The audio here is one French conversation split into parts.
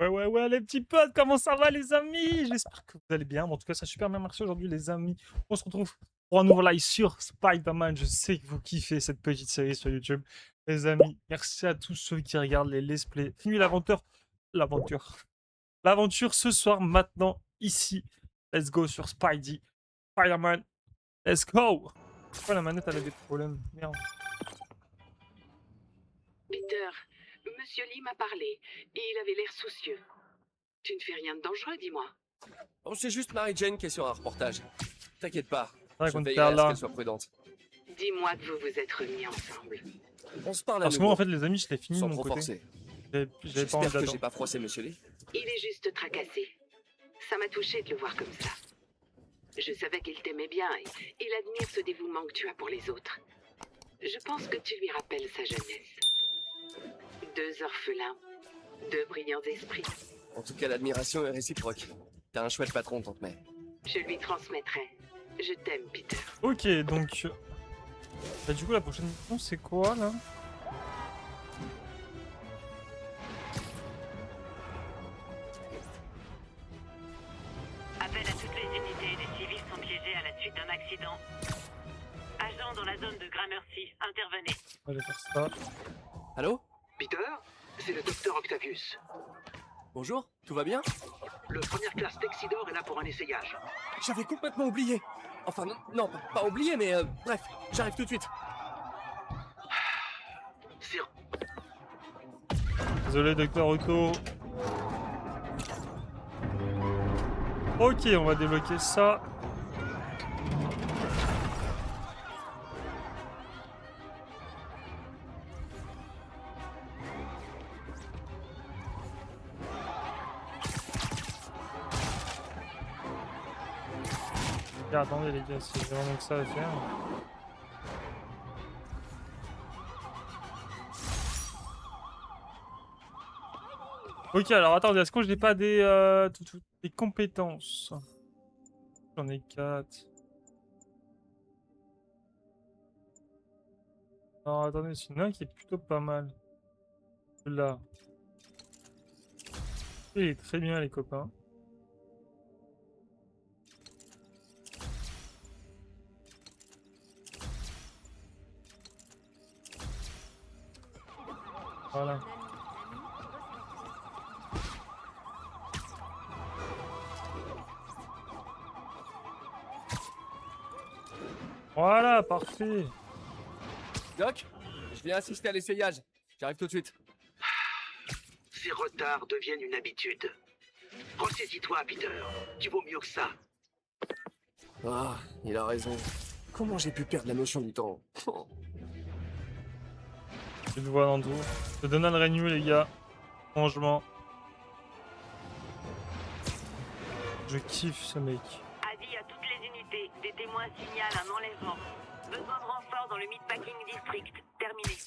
Ouais, les petits potes, comment ça va, les amis? J'espère que vous allez bien. Bon, en tout cas, ça a super bien marché aujourd'hui, les amis. On se retrouve pour un nouveau live sur Spider-Man. Je sais que vous kiffez cette petite série sur YouTube. Les amis, merci à tous ceux qui regardent les let's play. Fini l'aventure. L'aventure ce soir, maintenant, ici. Let's go sur Spidey. Spider-Man, let's go! Pourquoi la manette, elle a des problèmes? Merde. Peter, Monsieur Lee m'a parlé et il avait l'air soucieux. Tu ne fais rien de dangereux, dis-moi. Oh, c'est juste Mary Jane qui est sur un reportage. T'inquiète pas, Ouais, je qu'on veillerai perd à ce là. qu'elle soit prudente. Dis-moi que vous vous êtes remis ensemble. On se parle à Parce que nouveau, moi, en fait, les amis, je l'ai fini de sans mon trop côté. forcer. J'avais pas envie J'espère que d'attendre. j'ai pas froissé Monsieur Lee. Il est juste tracassé. Ça m'a touché de le voir comme ça. Je savais qu'il t'aimait bien et il admire ce dévouement que tu as pour les autres. Je pense que tu lui rappelles sa jeunesse. 2 orphelins, 2 brillants esprits. En tout cas, l'admiration est réciproque. T'as un chouette patron, Tante May. Je lui transmettrai. Je t'aime, Peter. Ok, donc... Bah, du coup, la prochaine mission, c'est quoi, là? Appel à toutes les unités. Les civils sont piégés à la suite d'un accident. Agent dans la zone de Gramercy, intervenez. On va aller faire ça. Allô? Peter, c'est le docteur Octavius. Bonjour, tout va bien? Le première classe Texidor est là pour un essayage. J'avais complètement oublié. Enfin, non, pas oublié, mais bref, j'arrive tout de suite. C'est... Désolé, docteur Otto. Ok, on va débloquer ça. Ah, attendez les gars, c'est vraiment que ça à faire. Ok, alors attendez, est-ce que je n'ai pas des compétences? J'en ai 4. Alors attendez, c'est un qui est plutôt pas mal. Là. Il est très bien les copains. Voilà. Voilà, parfait. Doc, je viens assister à l'essayage. J'arrive tout de suite. Ces retards deviennent une habitude. Ressaisis-toi, Peter. Tu vaux mieux que ça. Ah, il a raison. Comment j'ai pu perdre la notion du temps? Je le vois dans tout. Je donne un renew les gars. Franchement. Je kiffe ce mec. Avis à toutes les unités. Des témoins signalent un enlèvement. Besoin de renfort dans le Meatpacking District. Terminé.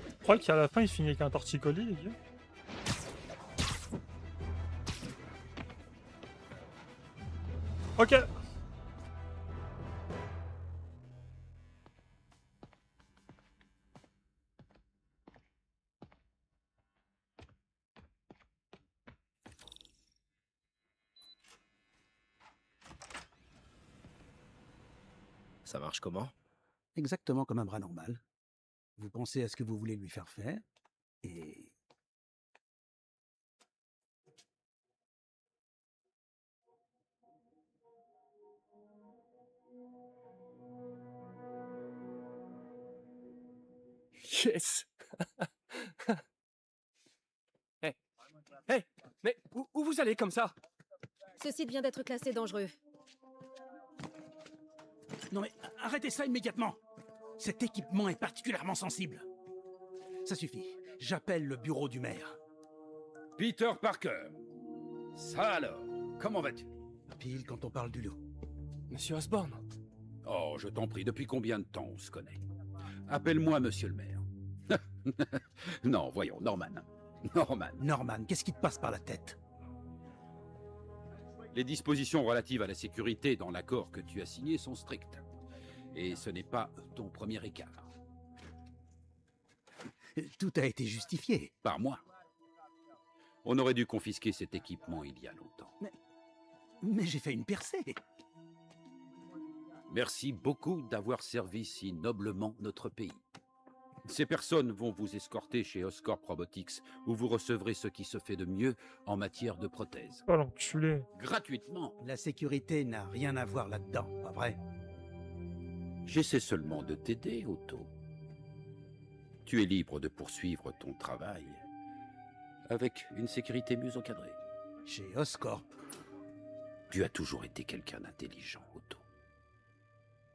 Je crois qu'à la fin il finit avec un torticolis les gars. Ok. Ça marche comment? Exactement comme un bras normal. Vous pensez à ce que vous voulez lui faire faire, et... Yes. Hey, mais où vous allez comme ça? Ce site vient d'être classé dangereux. Non mais, arrêtez ça immédiatement! Cet équipement est particulièrement sensible. Ça suffit. J'appelle le bureau du maire. Peter Parker. Ça alors, comment vas-tu? Pile quand on parle du loup. Monsieur Osborn. Oh, je t'en prie, depuis combien de temps on se connaît? Appelle-moi monsieur le maire. Non, voyons, Norman. Norman, qu'est-ce qui te passe par la tête? Les dispositions relatives à la sécurité dans l'accord que tu as signé sont strictes. Et ce n'est pas ton premier écart. Tout a été justifié. Par moi. On aurait dû confisquer cet équipement il y a longtemps. Mais j'ai fait une percée. Merci beaucoup d'avoir servi si noblement notre pays. Ces personnes vont vous escorter chez Oscorp Robotics, où vous recevrez ce qui se fait de mieux en matière de prothèses. Oh l'enculé. Gratuitement. La sécurité n'a rien à voir là-dedans, pas vrai? J'essaie seulement de t'aider, Otto. Tu es libre de poursuivre ton travail avec une sécurité mieux encadrée. Chez Oscorp, Tu as toujours été quelqu'un d'intelligent, Otto.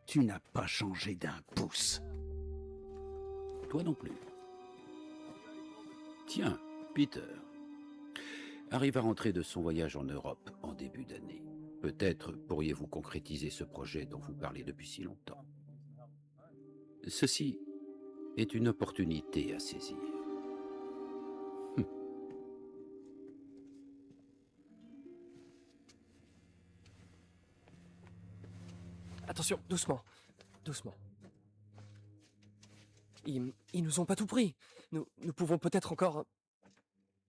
tu n'as pas changé d'un pouce. Toi non plus. Tiens, Peter arrive à rentrer de son voyage en Europe en début d'année. Peut-être pourriez-vous concrétiser ce projet dont vous parlez depuis si longtemps. Ceci est une opportunité à saisir. Attention, doucement. Doucement. Ils nous ont pas tout pris. Nous pouvons peut-être encore...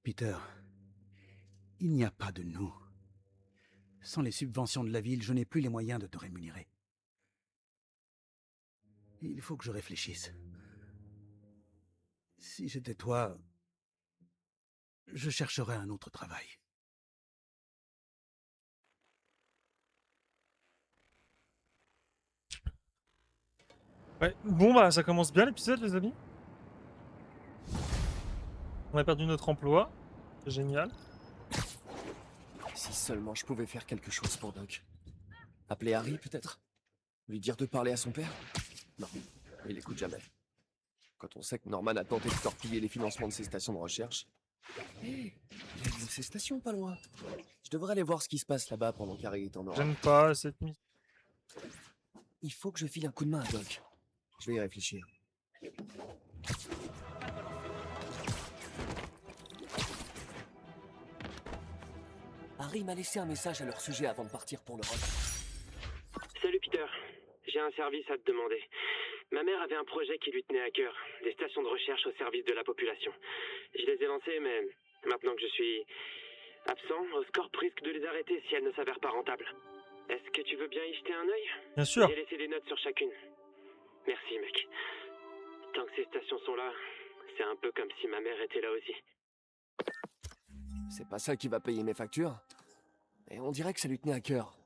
Peter, il n'y a pas de nous. Sans les subventions de la ville, je n'ai plus les moyens de te rémunérer. Il faut que je réfléchisse. Si j'étais toi, je chercherais un autre travail. Ouais, bon bah ça commence bien l'épisode les amis. On a perdu notre emploi. C'est génial. Si seulement je pouvais faire quelque chose pour Doc. Appeler Harry, peut-être? Lui dire de parler à son père? Non, il écoute jamais. Quand on sait que Norman a tenté de torpiller les financements de ses stations de recherche... Hé, il y a une de ces stations pas loin. Je devrais aller voir ce qui se passe là-bas pendant qu'Harry est en Europe. J'aime pas cette mission. Il faut que je file un coup de main à Doc. Je vais y réfléchir. Harry m'a laissé un message à leur sujet avant de partir pour l'Europe. Salut Peter, j'ai un service à te demander. Ma mère avait un projet qui lui tenait à cœur, des stations de recherche au service de la population. Je les ai lancées, mais maintenant que je suis absent, Oscorp risque de les arrêter si elles ne s'avèrent pas rentables. Est-ce que tu veux bien y jeter un œil? Bien sûr. J'ai laissé des notes sur chacune. Merci mec. Tant que ces stations sont là, c'est un peu comme si ma mère était là aussi. C'est pas ça qui va payer mes factures. Et on dirait que ça lui tenait à cœur.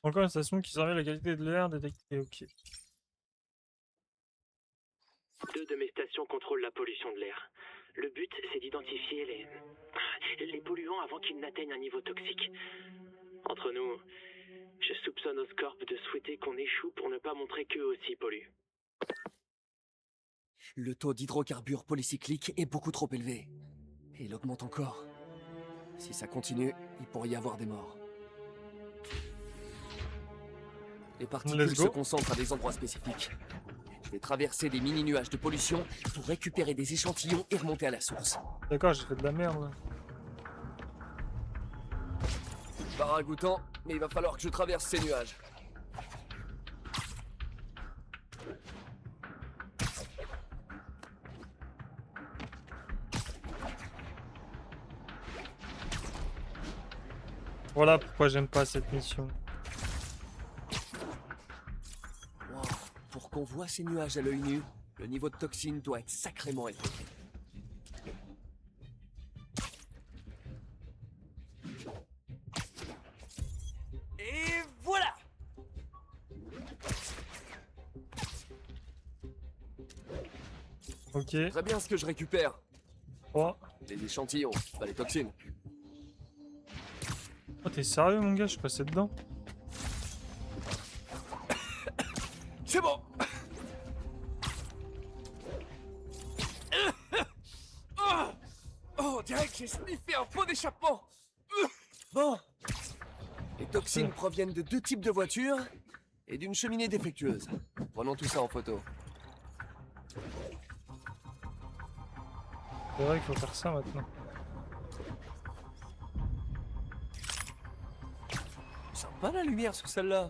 Encore une station qui surveille la qualité de l'air détectée. Ok. 2 de mes stations contrôlent la pollution de l'air. Le but, c'est d'identifier les polluants avant qu'ils n'atteignent un niveau toxique. Entre nous, je soupçonne Oscorp de souhaiter qu'on échoue pour ne pas montrer qu'eux aussi polluent. Le taux d'hydrocarbures polycycliques est beaucoup trop élevé. Et il augmente encore. Si ça continue, il pourrait y avoir des morts. Les particules Let's go. se concentrent à des endroits spécifiques. Je vais traverser des mini-nuages de pollution pour récupérer des échantillons et remonter à la source. D'accord, j'ai fait de la merde. Là. Pas ragoûtant, mais il va falloir que je traverse ces nuages. Voilà pourquoi j'aime pas cette mission. Wow. Pour qu'on voit ces nuages à l'œil nu, le niveau de toxine doit être sacrément élevé. Et voilà! Ok. Très bien ce que je récupère. Oh, Les échantillons, pas les toxines. oh t'es sérieux mon gars, je suis passé dedans. C'est bon! Oh, on dirait que j'ai sniffé un pot d'échappement. Bon. Les toxines proviennent de 2 types de voitures et d'une cheminée défectueuse. Prenons tout ça en photo. C'est vrai qu'il faut faire ça maintenant. pas la lumière sur celle-là.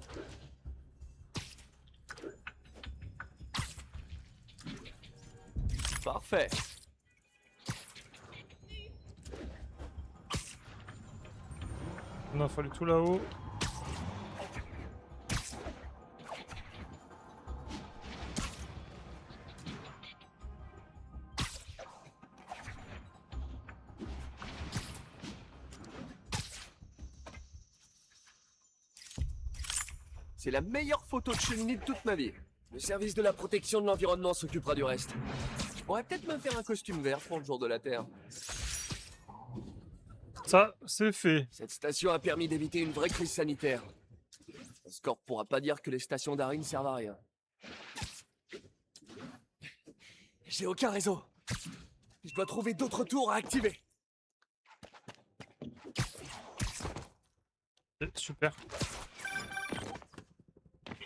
Parfait. On a fallu tout là-haut. C'est la meilleure photo de cheminée de toute ma vie. Le service de la protection de l'environnement s'occupera du reste. Je pourrais peut-être me faire un costume vert pour le jour de la Terre. Ça, c'est fait. Cette station a permis d'éviter une vraie crise sanitaire. Oscorp pourra pas dire que les stations d'Arin ne servent à rien. J'ai aucun réseau. Je dois trouver d'autres tours à activer. Super.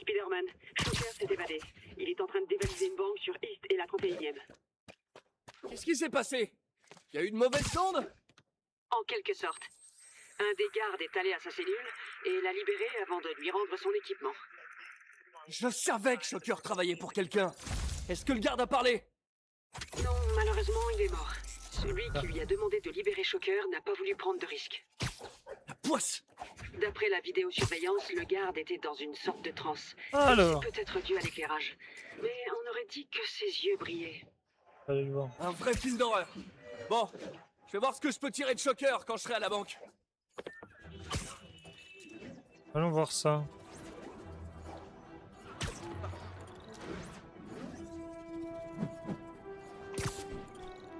Spider-Man, Shocker s'est évadé. Il est en train de dévaliser une banque sur East et la 31e. Qu'est-ce qui s'est passé? Il y a eu une mauvaise sonde? En quelque sorte. Un des gardes est allé à sa cellule et l'a libéré avant de lui rendre son équipement. Je savais que Shocker travaillait pour quelqu'un. Est-ce que le garde a parlé? Non, malheureusement, il est mort. Celui qui lui a demandé de libérer Shocker n'a pas voulu prendre de risque. La poisse! D'après la vidéosurveillance, le garde était dans une sorte de transe. Alors. C'est peut-être dû à l'éclairage. Mais on aurait dit que ses yeux brillaient. Allez le voir. Un vrai film d'horreur. Bon, je vais voir ce que je peux tirer de Shocker quand je serai à la banque. Allons voir ça.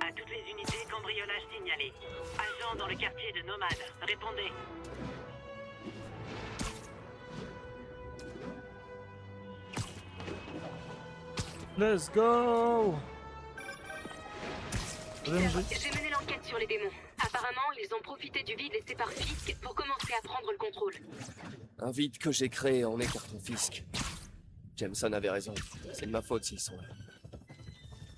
À toutes les unités, cambriolage signalé. Agent dans le quartier de Nomade. Répondez. Let's go. MJ. J'ai mené l'enquête sur les démons. Apparemment, ils ont profité du vide laissé par Fisk pour commencer à prendre le contrôle. Un vide que j'ai créé en écartant Fisk. Jameson avait raison. C'est de ma faute s'ils sont là.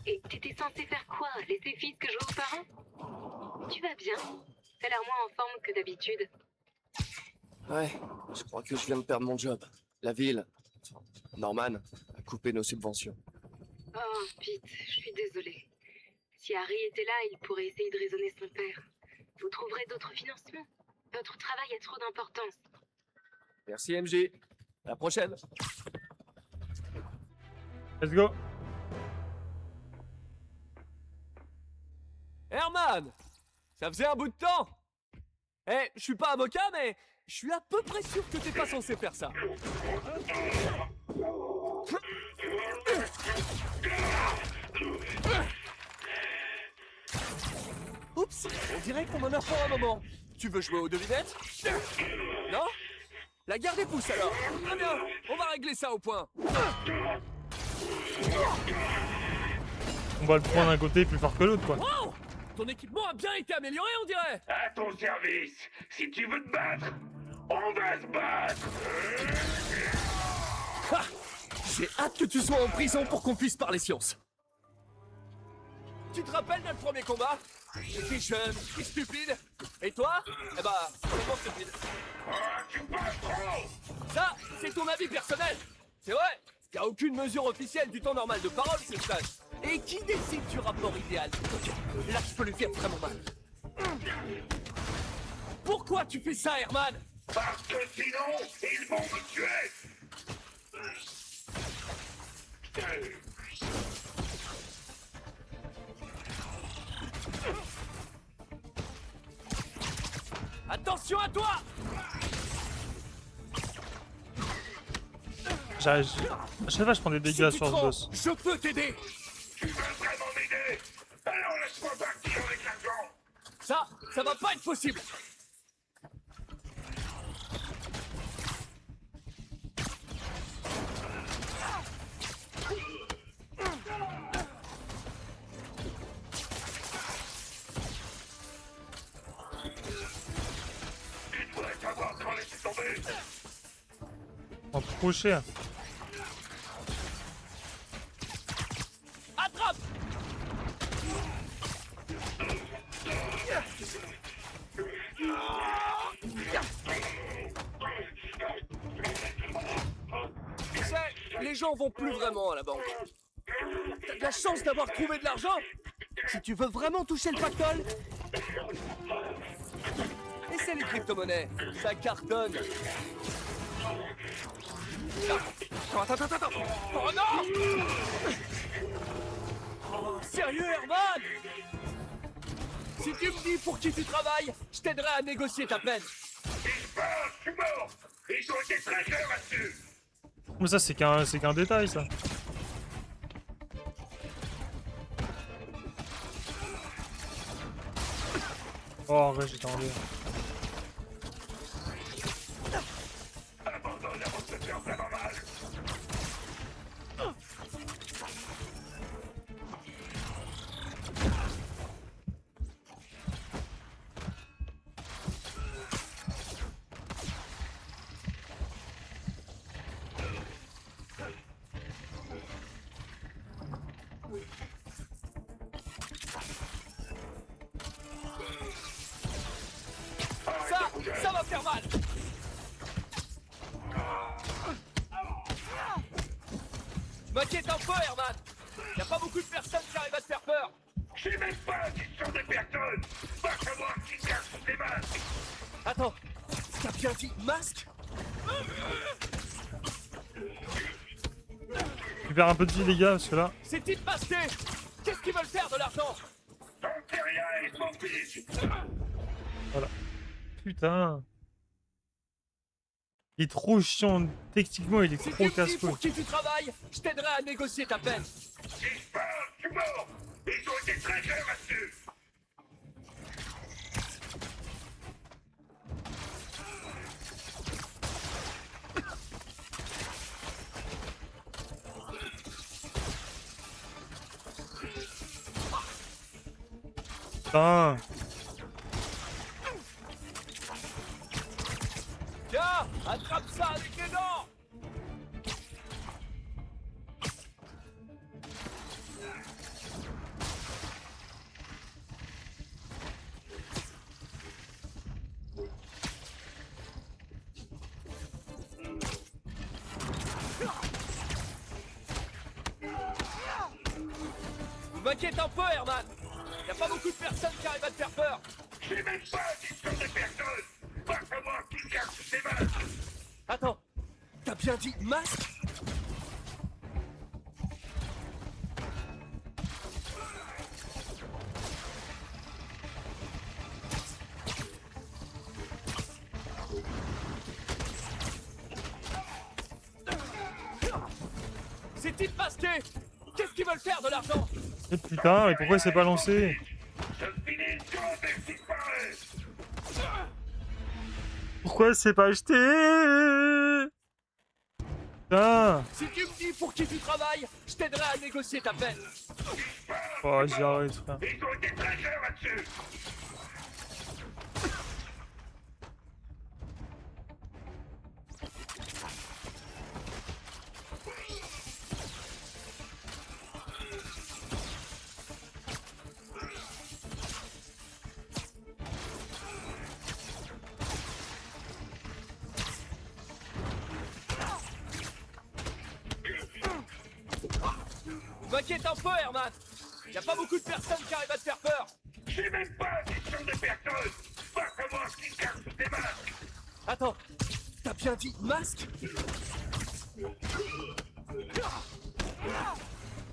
Et t'étais censé faire quoi? Laisser Fisk jouer aux parents? Tu vas bien? T'as l'air moins en forme que d'habitude. Ouais, je crois que je viens de perdre mon job. La ville, enfin, Norman, a coupé nos subventions. Oh, Pete, je suis désolée. Si Harry était là, il pourrait essayer de raisonner son père. Vous trouverez d'autres financements. Votre travail a trop d'importance. Merci MJ. À la prochaine. Let's go. Herman! Ça faisait un bout de temps! Eh, je suis pas avocat, mais je suis à peu près sûr que t'es pas censé faire ça. Oups, on dirait qu'on en a pour un moment. Tu veux jouer aux devinettes? Non? La garde des pouces alors. Très bien, on va régler ça au point. On va le prendre d'un côté plus fort que l'autre, quoi. Wow! Ton équipement a bien été amélioré, on dirait. À ton service. Si tu veux te battre, on va se battre. Ah! J'ai hâte que tu sois en prison pour qu'on puisse parler science. Tu te rappelles notre premier combat? J'étais jeune, et stupide. Et toi? Eh bah, vraiment stupide. Tu parles trop. Ça, c'est ton avis personnel. C'est vrai, y a aucune mesure officielle du temps normal de parole, ce stage. Et qui décide du rapport idéal? Là, je peux lui faire vraiment mal. Pourquoi tu fais ça, Herman? Parce que sinon, ils vont me tuer. Attention à toi! J'arrive. À chaque fois, je prends des dégâts Si sur tu ce te boss. rends, je peux t'aider. Tu veux vraiment m'aider? Alors laisse-moi partir avec l'argent. Ça va pas être possible. Tu devrais savoir quand laisser tomber. Oh, trop cher. Attrape! gens vont plus vraiment à la banque. T'as de la chance d'avoir trouvé de l'argent. Si tu veux vraiment toucher le pactole, essaie les crypto-monnaies, ça cartonne. Attends. Oh non! Oh, sérieux, Herman? Si tu me dis pour qui tu travailles, je t'aiderai à négocier ta peine. Je suis mort. Ils ont été très clairs là-dessus. Mais ça, c'est qu'un détail, ça. Oh, ouais, j'étais en l'air. Abandonne avant de te faire vraiment mal. Ça va faire mal. M'inquiète un peu, Herman. Y a pas beaucoup de personnes qui arrivent à te faire peur. Je sais même pas qui sont des personnes. Va savoir qui cache sous tes masques. Attends, t'as bien dit masque? Je perds un peu de vie, les gars, parce que là. Ces types masqués, qu'est-ce qu'ils veulent faire de l'argent? T'en sais rien, ils s'en fichent. Voilà. Putain. Il est trop chiant. Techniquement, il est Si trop tu me dis casse-couille. pour qui tu travailles, je t'aiderai à négocier ta peine. Si je parle, je suis mort. Ils ont été très clairs là-dessus. Putain. Tiens, attrape ça avec les dents. M'inquiète un peu, Herman. Y a pas beaucoup de personnes qui arrivent à te faire peur. Je sais même pas qui sont des personnes. Va savoir qui cache sous tes masques. Attends, t'as bien dit masque? Ces types masqués, qu'est-ce qu'ils veulent faire de l'argent? Et putain, mais pourquoi il s'est pas lancé? Je finis une job et je disparais. Pourquoi il s'est pas acheté? Putain. Si tu me dis pour qui tu travailles, je t'aiderai à négocier ta peine. Oh, j'y arrête, frère. Ils ont été très clairs là-dessus. M'inquiète un peu, Herman. Y a pas beaucoup de personnes qui arrivent à te faire peur. Je sais même pas qui sont des personnes. Va savoir qui cache sous tes masques. Attends, t'as bien dit masque?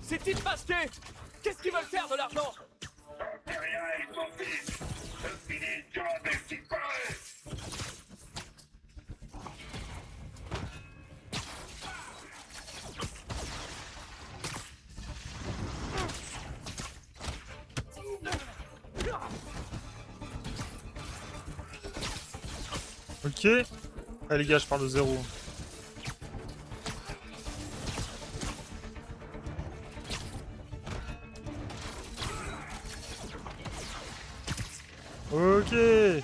Ces types masqués, qu'est-ce qu'ils veulent faire de l'argent? T'en sais rien, ils s'en fichent. Je finis une job et je disparais. Ok. Allez, les gars, je pars de zéro. Ok. Là,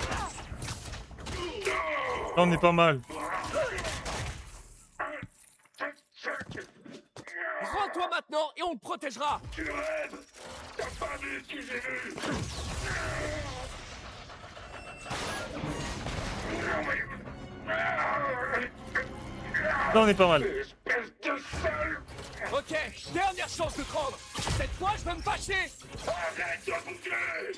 on est pas mal. Rends-toi maintenant et on te protégera. Tu rêves. T'as pas vu qui j'ai vu. Là, on est pas mal. Espèce de sale Ok, dernière chance de te rendre. Cette fois, je vais me fâcher. Arrête de bouger!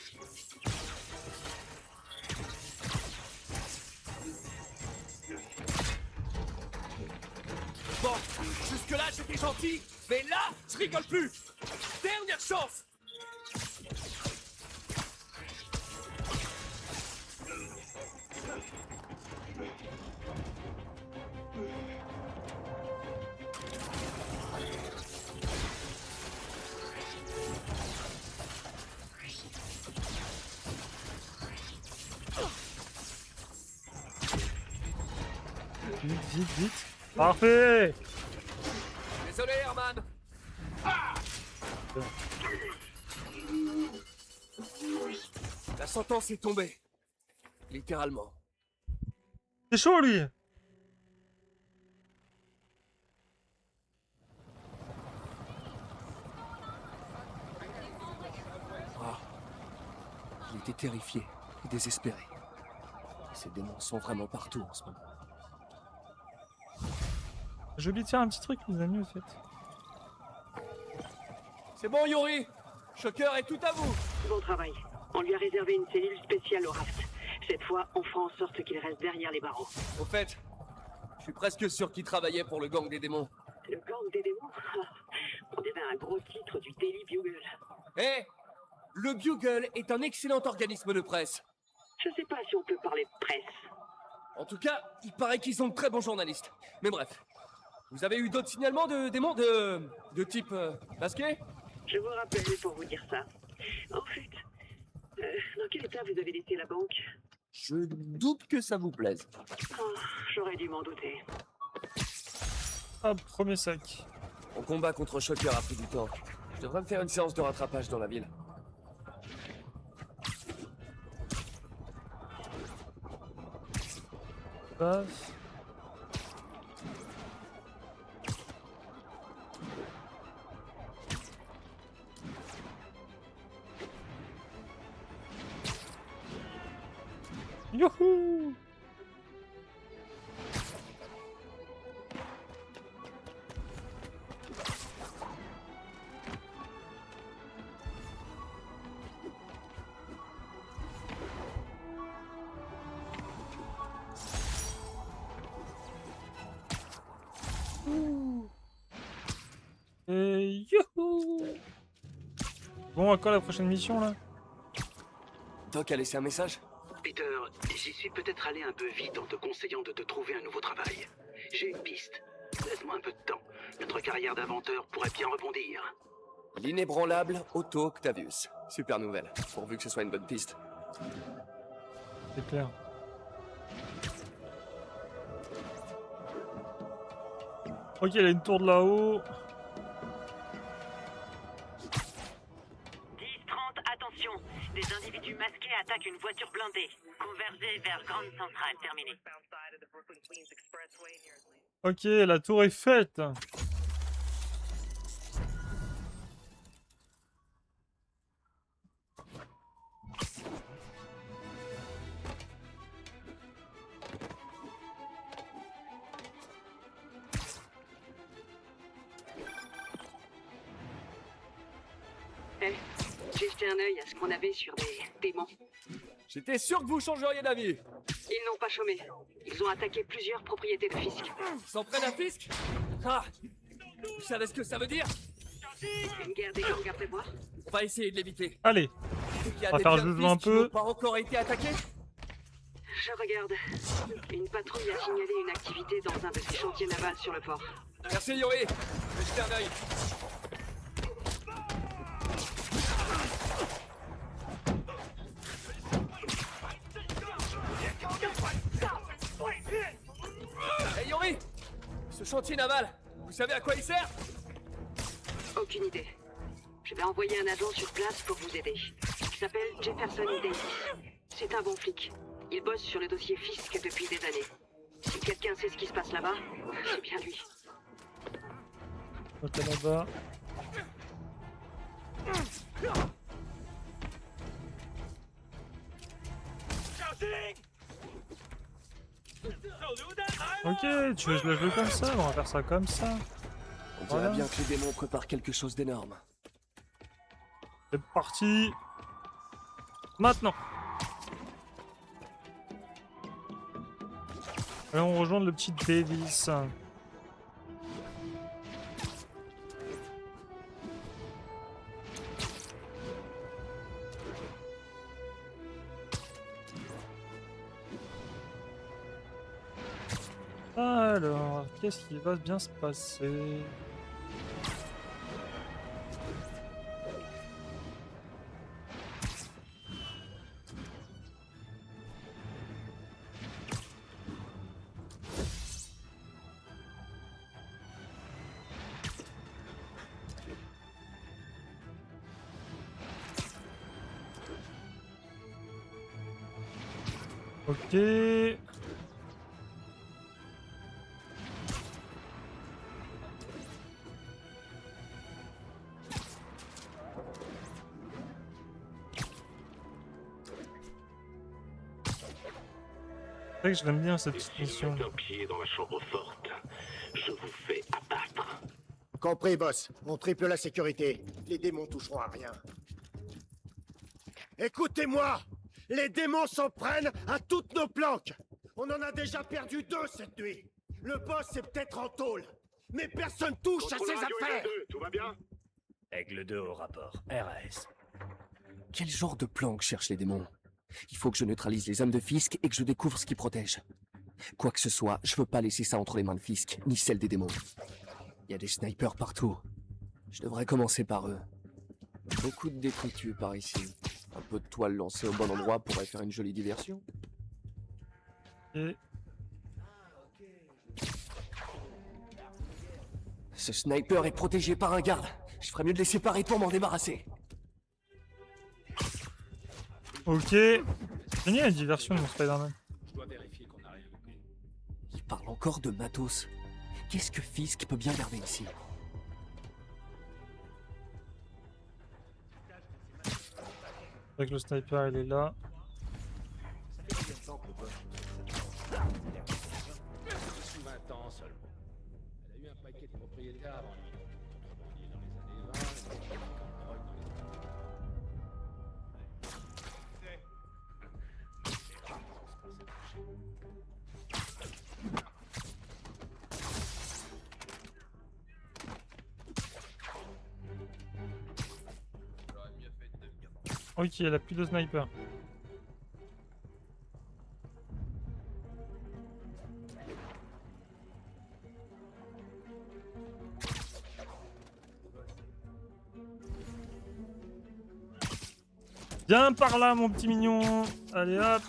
Bon, jusque-là, j'étais gentil, mais là, je rigole plus. Dernière chance. Vite, vite, vite. Parfait. Désolé, Herman. La sentence est tombée. Littéralement. C'est chaud, lui. Ah. Il était terrifié et désespéré. Ces démons sont vraiment partout en ce moment. J'ai oublié de faire un petit truc, les amis, au fait. C'est bon, Yuri. Shocker est tout à vous. Bon travail. On lui a réservé une cellule spéciale au raft. Cette fois, on fera en sorte qu'il reste derrière les barreaux. Au fait, je suis presque sûr qu'il travaillait pour le gang des démons. Le gang des démons? On dirait un gros titre du Daily Bugle. Eh, le Bugle est un excellent organisme de presse. Je sais pas si on peut parler de presse. En tout cas, il paraît qu'ils sont de très bons journalistes. Mais bref, vous avez eu d'autres signalements de démons de type masqué? Je vous rappelle pour vous dire ça. En fait, dans quel état vous avez laissé la banque? Je doute que ça vous plaise. Oh, j'aurais dû m'en douter. Hop, premier sac. Mon combat contre Shocker a pris du temps. Je devrais me faire une séance de rattrapage dans la ville. Passe. Youhou! Et youhou! Bon, à quoi la prochaine mission là? Doc a laissé un message? Peter, j'y suis peut-être allé un peu vite en te conseillant de te trouver un nouveau travail. J'ai une piste. Laisse-moi un peu de temps. Notre carrière d'inventeur pourrait bien rebondir. L'inébranlable Otto Octavius. Super nouvelle, pourvu que ce soit une bonne piste. C'est clair. Ok, il y a une tour de là-haut. 10-30, attention. Des individus masqués attaquent une voiture blindée. Convergez vers Grande Centrale, terminé. Ok, la tour est faite. J'ai jeté un œil à ce qu'on avait sur des démons. J'étais sûr que vous changeriez d'avis. Ils n'ont pas chômé. Ils ont attaqué plusieurs propriétés de Fisk. Ils s'en prennent à Fisk? Ah! Vous savez ce que ça veut dire? Une guerre des gangs à prévoir? On va essayer de l'éviter. Allez, Il y a on va des faire biens de joujou un Fisk qui peu. n'ont pas encore été attaqués? Je regarde. Une patrouille a signalé une activité dans un de ces chantiers navals sur le port. Merci Yuri. Je vais jeter un œil. Hey Yuri! Ce chantier naval, vous savez à quoi il sert? Aucune idée. Je vais envoyer un agent sur place pour vous aider. Il s'appelle Jefferson Davis. C'est un bon flic. Il bosse sur le dossier Fisk depuis des années. Si quelqu'un sait ce qui se passe là-bas, c'est bien lui. Ok, là-bas. Ok, tu veux que je le joue comme ça? On va faire ça comme ça. On dirait Voilà. bien que les démons préparent quelque chose d'énorme. C'est parti. Maintenant. Allons rejoindre le petit Davis. Alors, qu'est-ce qui va bien se passer? Ok. C'est vrai que je l'aime bien cette petite mission. un pied dans la chambre forte, je vous fais abattre. Compris, boss. On triple la sécurité. Les démons toucheront à rien. Écoutez-moi! Les démons s'en prennent à toutes nos planques! On en a déjà perdu 2 cette nuit! Le boss est peut-être en tôle, mais personne touche à ses affaires! Tout va bien? Aigle 2 au rapport. RAS. Quel genre de planque cherchent les démons? Il faut que je neutralise les hommes de Fisk et que je découvre ce qui protège. Quoi que ce soit, je veux pas laisser ça entre les mains de Fisk, ni celles des démons. Il y a des snipers partout. Je devrais commencer par eux. Beaucoup de détritus par ici. Un peu de toile lancée au bon endroit pourrait faire une jolie diversion. Et Ce sniper est protégé par un garde. Je ferais mieux de les séparer pour m'en débarrasser. ok. Génial la diversion de mon Spider-Man. Il parle encore de matos. Qu'est-ce que Fisk peut bien garder ici? C'est vrai que le sniper il est là. Sous 20 ans seulement. Elle a eu un paquet de propriétaires avant lui. Contrebandier dans les années 20, drogue dans les Ok, elle a plus de sniper. Viens par là, mon petit mignon. Allez hop.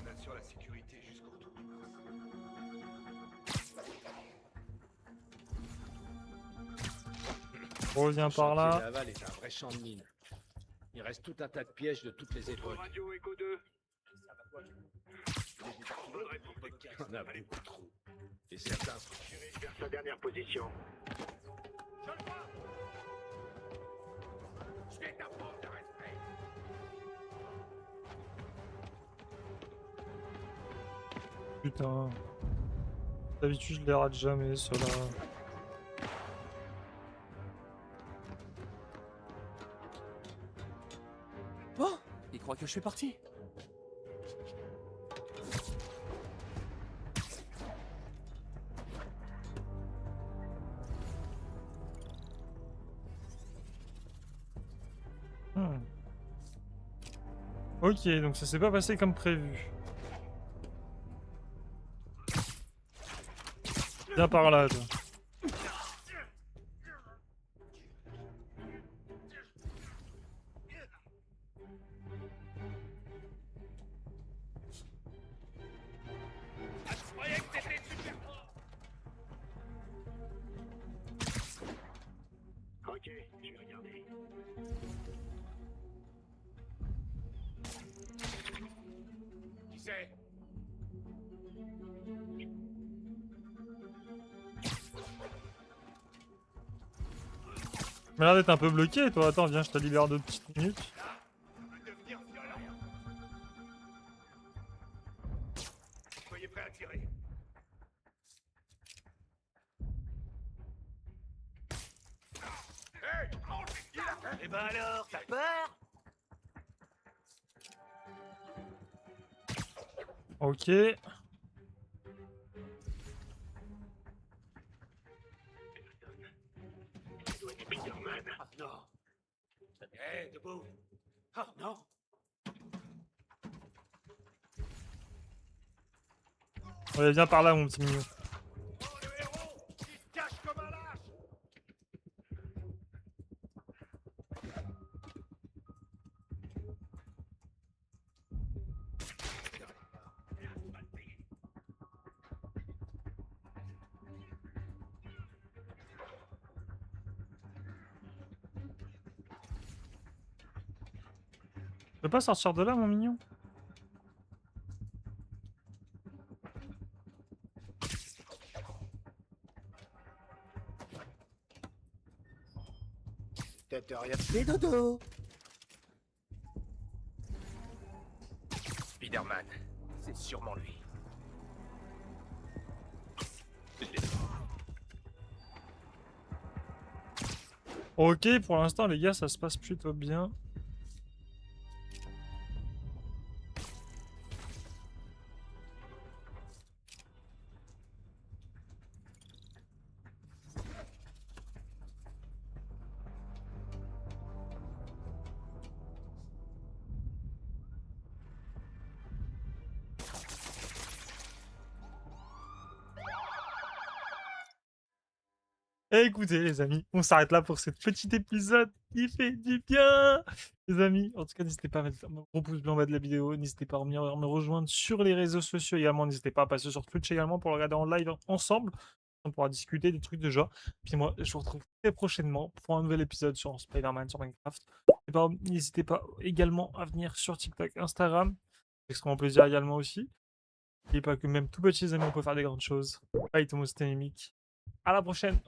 On assure la sécurité jusqu'au retour du Reviens par là. Laval est un vrai champ de mine. Il reste tout un tas de pièges de toutes les époques. Radio Echo 2. On a beaucoup trop. Et certains sont Dirige vers sa dernière position. Je vais t'apprendre le respect. Putain. D'habitude, je les rate jamais, ceux-là. Oh! Il croit que je suis parti? Hmm. Ok, donc ça s'est pas passé comme prévu. Viens par là, toi. Ok, je vais regarder. Qui c'est? Tu m'as l'air d'être un peu bloqué, toi. Attends, viens, je te libère 2 petites minutes. Devenir violent. Soyez prêts à tirer. Eh ben alors, t'as peur? Ok. Ah non. Hé, debout. Oh non. Ouais, viens par là, mon petit mignon. Oh, le héros, il se cache comme un lâche. Tu peux pas sortir de là, mon mignon? Peut-être rien fait, dodo. Spider-Man, c'est sûrement lui. Ok, pour l'instant, les gars, ça se passe plutôt bien. Et écoutez, les amis, on s'arrête là pour cet petit épisode qui fait du bien. Les amis, en tout cas, n'hésitez pas à mettre un gros pouce bleu en bas de la vidéo. N'hésitez pas à venir me rejoindre sur les réseaux sociaux également. N'hésitez pas à passer sur Twitch également pour le regarder en live ensemble. On pourra discuter des trucs de jeu. Puis moi, je vous retrouve très prochainement pour un nouvel épisode sur Spider-Man, sur Minecraft. N'hésitez pas également à venir sur TikTok, Instagram. C'est extrêmement plaisir également aussi. N'oubliez pas que même tout petit, les amis, on peut faire des grandes choses. Bye, Thomas Sténémique. À la prochaine.